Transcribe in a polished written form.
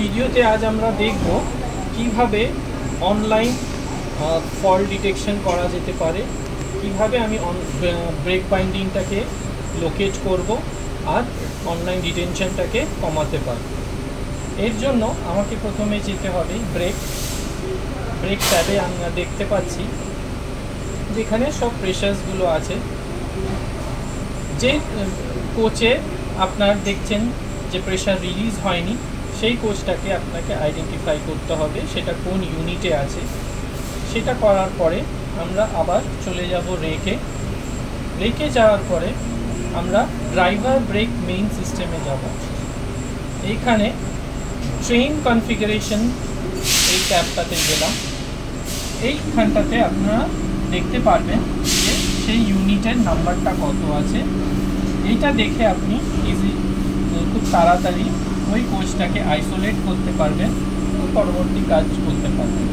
ভিডিওতে আজ আমরা দেখব কিভাবে অনলাইন ফল্ট ডিটেকশন করা যেতে পারে, কিভাবে আমি ব্রেক বাইন্ডিংটাকে লোকেট করব আর অনলাইন ডিটেনশনটাকে কমাতে পারব। এর জন্য আমাকে প্রথমে যেতে হবে ব্রেক ট্যাবে। আমরা দেখতে পাচ্ছি যেখানে সব প্রেশারসগুলো আছে। যে কোচে আপনার দেখছেন যে প্রেশার রিলিজ হয়নি, সেই কোচটাকে আপনাকে আইডেন্টিফাই করতে হবে সেটা কোন ইউনিটে আছে। সেটা করার পরে আমরা আবার চলে যাব রেকে যাওয়ার পরে আমরা ড্রাইভার ব্রেক মেইন সিস্টেমে যাব। এইখানে ট্রেন কনফিগারেশন এই ট্যাবটাতে গেলাম। এইখানটাতে আপনারা দেখতে পারবেন যে সেই ইউনিটের নাম্বারটা কত আছে। এইটা দেখে আপনি খুব তাড়াতাড়ি ওই কোচটাকে আইসোলেট করতে পারবেন, পরবর্তী কাজ করতে পারবেন।